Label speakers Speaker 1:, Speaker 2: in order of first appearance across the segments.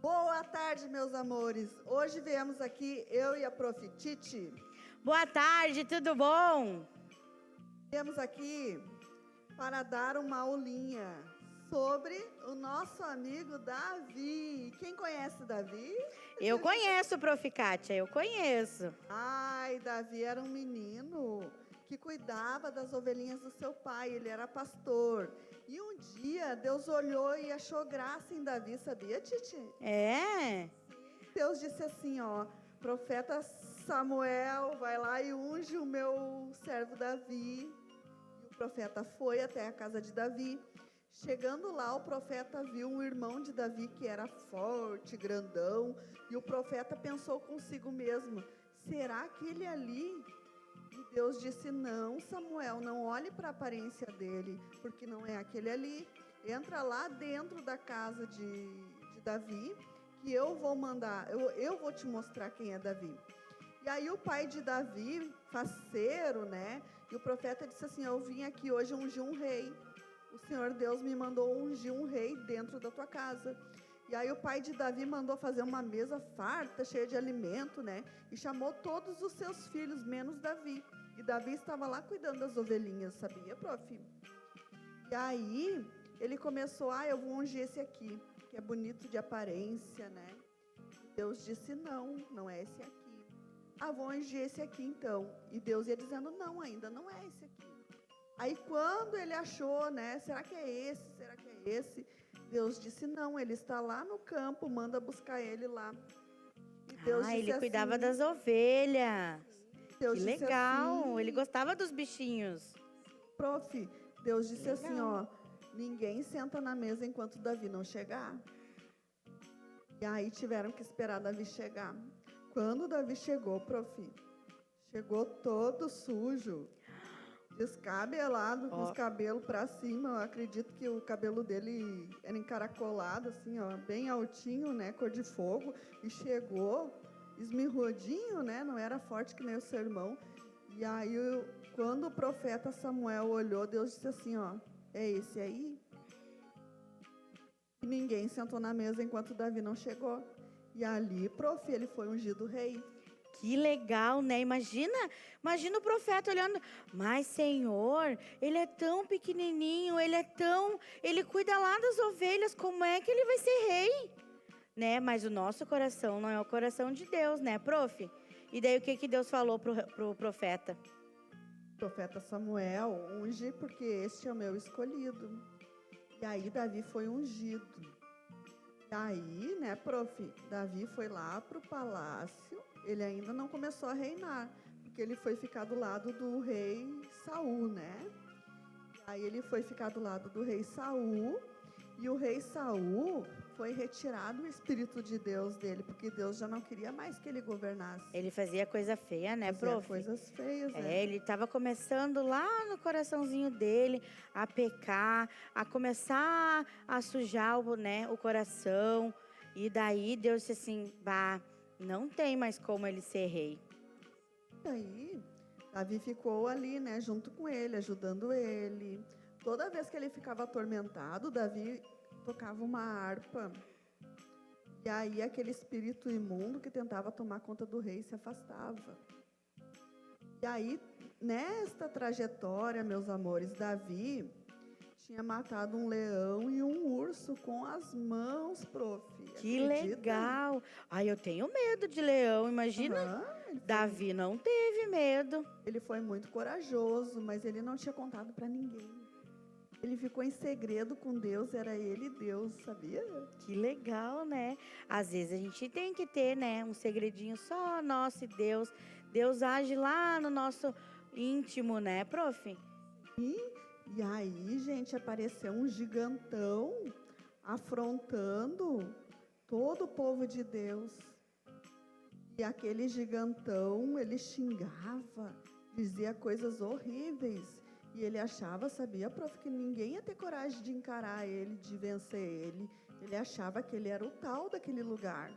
Speaker 1: Boa tarde, meus amores. Hoje viemos aqui, eu e a Prof. Titi.
Speaker 2: Boa tarde, tudo bom?
Speaker 1: Viemos aqui para dar uma aulinha sobre o nosso amigo Davi. Quem conhece Davi?
Speaker 2: Eu conheço, Prof. Kátia, eu conheço.
Speaker 1: Ai, Davi era um menino que cuidava das ovelhinhas do seu pai, ele era pastor. E um dia Deus olhou e achou graça em Davi, sabia, Titi?
Speaker 2: É?
Speaker 1: Deus disse assim, ó, profeta Samuel, vai lá e unge o meu servo Davi. E o profeta foi até a casa de Davi. Chegando lá, o profeta viu um irmão de Davi que era forte, grandão, e o profeta pensou consigo mesmo, será aquele ali? E Deus disse, não, Samuel, não olhe para a aparência dele, porque não é aquele ali. Entra lá dentro da casa de Davi, que eu vou mandar, eu vou te mostrar quem é Davi. E aí o pai de Davi, faceiro, né? E o profeta disse assim, eu vim aqui hoje ungir um rei. O Senhor Deus me mandou ungir um rei dentro da tua casa. E aí o pai de Davi mandou fazer uma mesa farta, cheia de alimento, né? E chamou todos os seus filhos, menos Davi. E Davi estava lá cuidando das ovelhinhas, sabia, prof? E aí ele começou, eu vou ungir esse aqui, que é bonito de aparência, né? Deus disse, não, não é esse aqui. Vou ungir esse aqui então. E Deus ia dizendo, não, ainda não é esse aqui. Aí quando ele achou, né, será que é esse, será que é esse? Deus disse, não, ele está lá no campo, manda buscar ele lá. E Deus disse
Speaker 2: Ele cuidava
Speaker 1: assim,
Speaker 2: das ovelhas.
Speaker 1: Deus
Speaker 2: Que
Speaker 1: disse
Speaker 2: legal,
Speaker 1: assim,
Speaker 2: ele gostava dos bichinhos.
Speaker 1: prof, Deus disse assim,
Speaker 2: Legal.
Speaker 1: ninguém senta na mesa enquanto Davi não chegar. E aí tiveram que esperar Davi chegar. Quando Davi chegou, prof, chegou todo sujo, descabelado, com os cabelos para cima. Eu acredito que o cabelo dele era encaracolado, assim, ó, bem altinho, né, cor de fogo. E chegou esmirrodinho, né, não era forte que nem o seu irmão. E aí, quando o profeta Samuel olhou, Deus disse assim, ó, é esse aí? E ninguém sentou na mesa enquanto Davi não chegou. E ali, prof, ele foi ungido rei.
Speaker 2: Que legal, né? Imagina o profeta olhando. Mas, Senhor, ele é tão pequenininho, ele cuida lá das ovelhas, como é que ele vai ser rei? Né? Mas o nosso coração não é o coração de Deus, né, prof? E daí o que Deus falou pro profeta?
Speaker 1: Profeta Samuel, unge porque este é o meu escolhido. E aí Davi foi ungido. E aí, né, prof, Davi foi lá para o palácio, ele ainda não começou a reinar, porque ele foi ficar do lado do rei Saul, né? Aí ele foi ficar do lado do rei Saul, e o rei Saul foi retirado o Espírito de Deus dele, porque Deus já não queria mais que ele governasse.
Speaker 2: Ele fazia coisa feia, né,
Speaker 1: Fazia
Speaker 2: prof?
Speaker 1: coisas feias, né?
Speaker 2: Ele estava começando lá no coraçãozinho dele a pecar, a começar a sujar o coração. E daí Deus disse assim, não tem mais como ele ser rei.
Speaker 1: E aí, Davi ficou ali, né, junto com ele, ajudando ele. Toda vez que ele ficava atormentado, Davi tocava uma harpa. E aí aquele espírito imundo que tentava tomar conta do rei se afastava. E aí, nesta trajetória, meus amores, Davi tinha matado um leão e um urso com as mãos, prof.
Speaker 2: Que
Speaker 1: Acredita?
Speaker 2: legal! Ai, eu tenho medo de leão, imagina. Davi não teve medo.
Speaker 1: Ele foi muito corajoso, mas ele não tinha contado para ninguém. Ele ficou em segredo com Deus, era ele Deus, sabia?
Speaker 2: Que legal, né? Às vezes a gente tem que ter, né, um segredinho só nosso e Deus. Deus age lá no nosso íntimo, né, prof?
Speaker 1: E aí, gente, apareceu um gigantão afrontando todo o povo de Deus. E aquele gigantão, ele xingava, dizia coisas horríveis. E ele achava, sabia, prof, que ninguém ia ter coragem de encarar ele, de vencer ele. Ele achava que ele era o tal daquele lugar.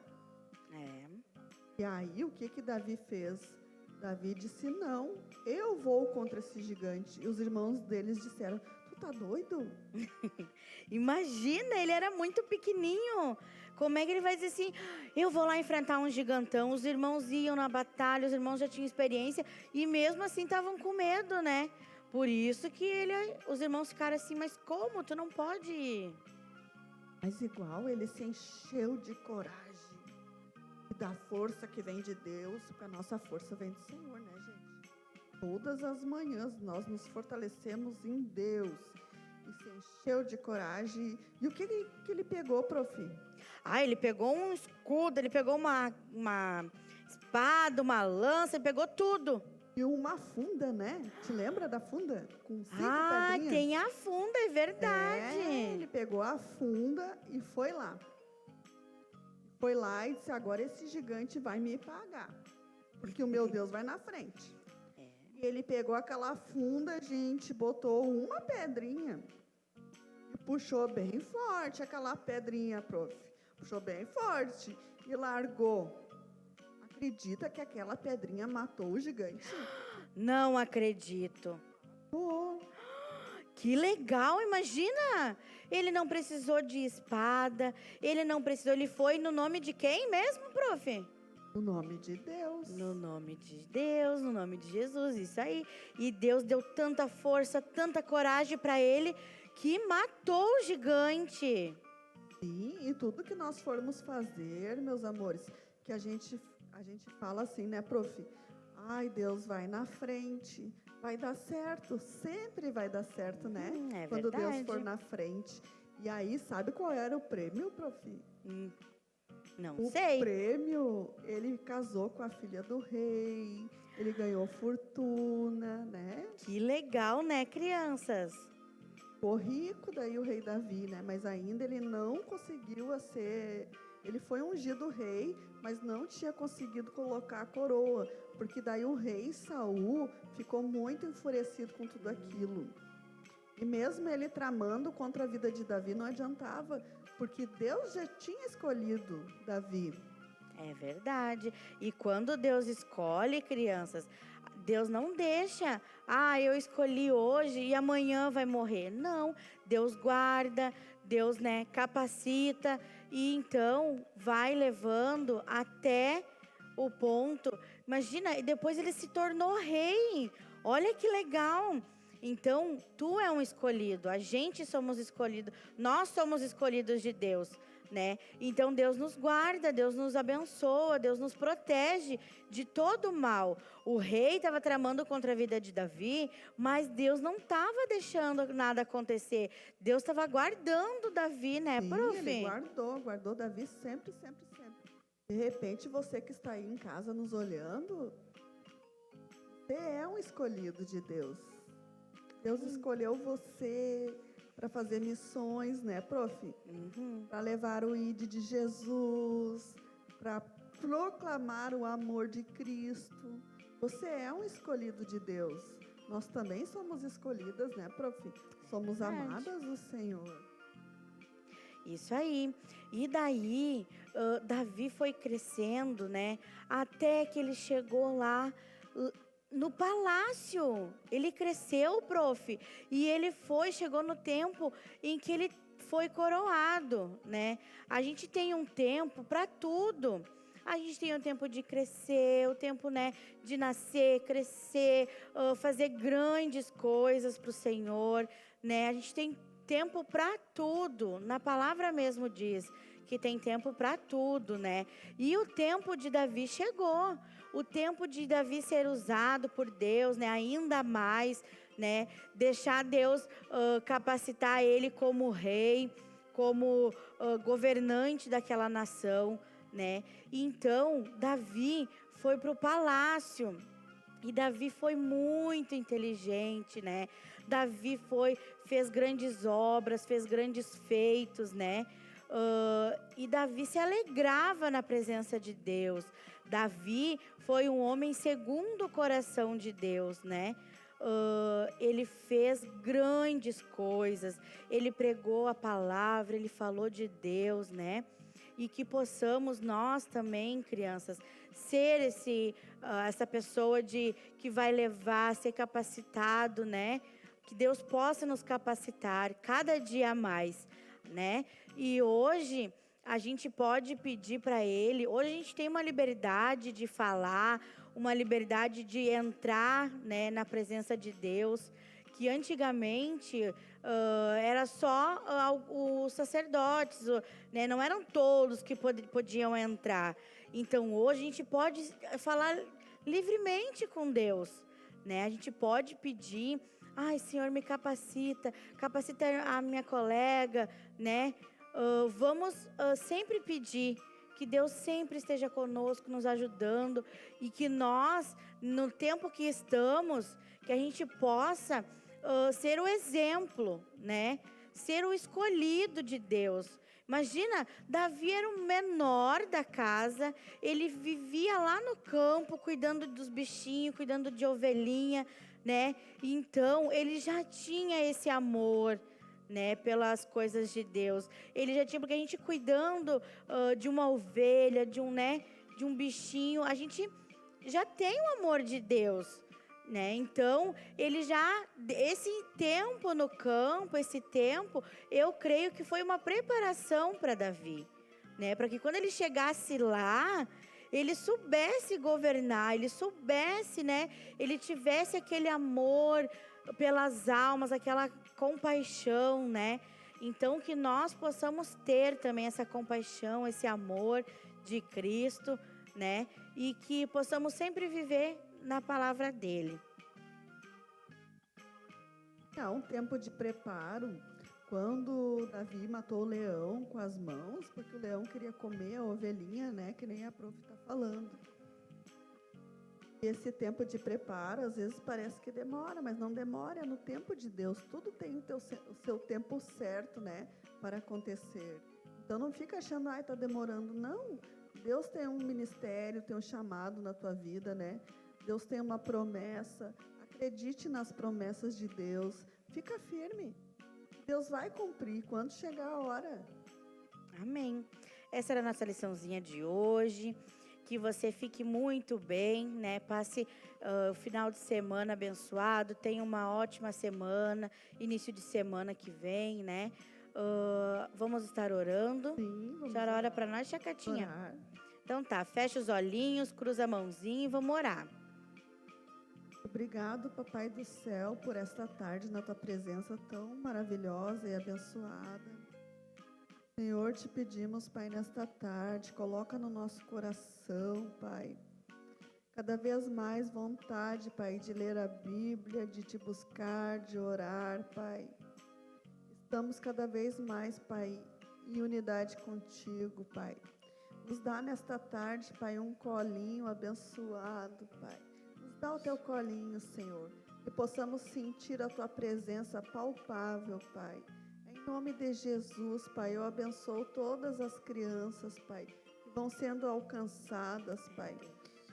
Speaker 1: E aí, o que Davi fez? Davi disse, não, eu vou contra esse gigante. E os irmãos deles disseram, tu tá doido?
Speaker 2: Imagina, ele era muito pequenininho. Como é que ele vai dizer assim, eu vou lá enfrentar um gigantão? Os irmãos iam na batalha, os irmãos já tinham experiência e mesmo assim estavam com medo, né? Por isso que os irmãos ficaram assim, mas como? Tu não pode ir.
Speaker 1: Mas igual ele se encheu de coragem e da força que vem de Deus, porque a nossa força vem do Senhor, né, gente? Todas as manhãs nós nos fortalecemos em Deus. E se encheu de coragem. E o que ele pegou, prof?
Speaker 2: Ah, ele pegou um escudo, ele pegou uma espada, uma lança, ele pegou tudo.
Speaker 1: E uma funda, né? Te lembra da funda? Com 5 pedrinhas?
Speaker 2: Tem a funda, é verdade.
Speaker 1: Ele pegou a funda e foi lá. Foi lá e disse, agora esse gigante vai me pagar. Porque o meu Deus vai na frente. E ele pegou aquela funda, gente, botou uma pedrinha. E puxou bem forte aquela pedrinha, prof. Puxou bem forte e largou. Acredita que aquela pedrinha matou o gigante?
Speaker 2: Não acredito.
Speaker 1: Oh.
Speaker 2: Que legal, imagina! Ele não precisou de espada, ele foi no nome de quem mesmo, prof?
Speaker 1: No nome de Deus.
Speaker 2: No nome de Deus, no nome de Jesus, isso aí. E Deus deu tanta força, tanta coragem para ele, que matou o gigante.
Speaker 1: Sim, e tudo que nós formos fazer, meus amores, que a gente fala assim, né, prof? Ai, Deus vai na frente, vai dar certo, sempre vai dar certo, né?
Speaker 2: É
Speaker 1: Quando
Speaker 2: verdade.
Speaker 1: Deus for na frente. E aí, sabe qual era o prêmio, prof?
Speaker 2: Não sei.
Speaker 1: O prêmio, ele casou com a filha do rei, ele ganhou fortuna, né?
Speaker 2: Que legal, né, crianças?
Speaker 1: Ficou rico daí o rei Davi, né? Mas ainda ele não conseguiu ser... Ele foi ungido rei, mas não tinha conseguido colocar a coroa, porque daí o rei Saul ficou muito enfurecido com tudo aquilo. E mesmo ele tramando contra a vida de Davi, não adiantava, porque Deus já tinha escolhido Davi.
Speaker 2: É verdade. E quando Deus escolhe, crianças, Deus não deixa, eu escolhi hoje e amanhã vai morrer. Não, Deus guarda, Deus, né, capacita e então vai levando até o ponto. Imagina, e depois ele se tornou rei. Olha que legal. Então, tu é um escolhido, a gente somos escolhidos, nós somos escolhidos de Deus, né? Então, Deus nos guarda, Deus nos abençoa, Deus nos protege de todo o mal. O rei estava tramando contra a vida de Davi, mas Deus não estava deixando nada acontecer. Deus estava guardando Davi, né,
Speaker 1: Sim,
Speaker 2: prof?
Speaker 1: ele guardou Davi sempre, sempre, sempre. De repente, você que está aí em casa nos olhando, você é um escolhido de Deus. Deus escolheu você para fazer missões, né, prof? Para levar o ID de Jesus, para proclamar o amor de Cristo. Você é um escolhido de Deus. Nós também somos escolhidas, né, prof? Somos amadas do Senhor.
Speaker 2: Isso aí. E daí, Davi foi crescendo, né? Até que ele chegou lá no palácio. Ele cresceu, prof. E ele chegou no tempo em que ele foi coroado, né? A gente tem um tempo para tudo. A gente tem o tempo de crescer, o tempo, né, de nascer, crescer, fazer grandes coisas para o Senhor, né? A gente tem tempo para tudo. Na palavra mesmo diz que tem tempo para tudo, né? E o tempo de Davi chegou. O tempo de Davi ser usado por Deus, né? Ainda mais, né? Deixar Deus capacitar ele como rei, como governante daquela nação, né? Então, Davi foi para o palácio. E Davi foi muito inteligente, né? Davi fez grandes obras, fez grandes feitos, né? E Davi se alegrava na presença de Deus. Davi foi um homem segundo o coração de Deus, né? Ele fez grandes coisas, ele pregou a palavra, ele falou de Deus, né? E que possamos nós também, crianças, ser essa pessoa que vai levar, ser capacitado, né? que Deus possa nos capacitar cada dia mais, né? E hoje a gente pode pedir para Ele, hoje a gente tem uma liberdade de falar, uma liberdade de entrar, né, na presença de Deus, que antigamente era só os sacerdotes, né, não eram todos que podiam entrar. Então hoje a gente pode falar livremente com Deus, né? A gente pode pedir, ai, Senhor, me capacita a minha colega, né? Vamos sempre pedir que Deus sempre esteja conosco, nos ajudando, e que nós, no tempo que estamos, que a gente possa ser o exemplo, né? Ser o escolhido de Deus. Imagina, Davi era o menor da casa, ele vivia lá no campo, cuidando dos bichinhos, cuidando de ovelhinha, né? Então, ele já tinha esse amor, né, pelas coisas de Deus. Ele já tinha, porque a gente cuidando de uma ovelha, de um bichinho, a gente já tem o amor de Deus, né? Então, ele já, esse tempo no campo, eu creio que foi uma preparação para Davi, né? Para que quando ele chegasse lá, ele soubesse governar, ele soubesse, né? Ele tivesse aquele amor pelas almas, aquela compaixão, né? Então, que nós possamos ter também essa compaixão, esse amor de Cristo, né? E que possamos sempre viver na palavra dele.
Speaker 1: Há um tempo de preparo, quando Davi matou o leão com as mãos, porque o leão queria comer a ovelhinha, né? Que nem a prof está falando. Esse tempo de preparo, às vezes parece que demora, mas não demora, é no tempo de Deus. Tudo tem o seu tempo certo, né, para acontecer. Então não fica achando, ai, está demorando. Não, Deus tem um ministério, tem um chamado na tua vida, né? Deus tem uma promessa. Acredite nas promessas de Deus. Fica firme. Deus vai cumprir quando chegar a hora.
Speaker 2: Amém. Essa era a nossa liçãozinha de hoje. Que você fique muito bem, né? Passe o final de semana abençoado. Tenha uma ótima semana. Início de semana que vem, né? Vamos estar orando.
Speaker 1: Sim, vamos
Speaker 2: A senhora ora
Speaker 1: orar.
Speaker 2: para nós, Chacatinha?
Speaker 1: Orar.
Speaker 2: Então tá, fecha os olhinhos, cruza a mãozinha e vamos orar.
Speaker 1: Obrigado, Papai do Céu, por esta tarde na tua presença tão maravilhosa e abençoada. Senhor, te pedimos, Pai, nesta tarde, coloca no nosso coração, Pai, cada vez mais vontade, Pai, de ler a Bíblia, de te buscar, de orar, Pai. Estamos cada vez mais, Pai, em unidade contigo, Pai. Nos dá nesta tarde, Pai, um colinho abençoado, Pai. Nos dá o teu colinho, Senhor, que possamos sentir a tua presença palpável, Pai. Em nome de Jesus, Pai, eu abençoo todas as crianças, Pai, que vão sendo alcançadas, Pai.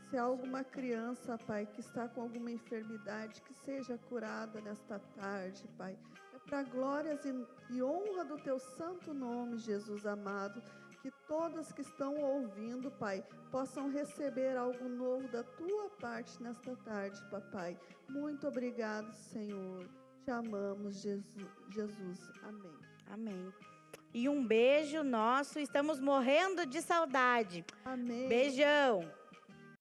Speaker 1: Se há alguma criança, Pai, que está com alguma enfermidade, que seja curada nesta tarde, Pai. É para glórias e honra do teu santo nome, Jesus amado, que todas que estão ouvindo, Pai, possam receber algo novo da tua parte nesta tarde, Papai. Muito obrigado, Senhor. Te amamos, Jesus. Amém.
Speaker 2: Amém. E um beijo nosso, estamos morrendo de saudade.
Speaker 1: Amém.
Speaker 2: Beijão.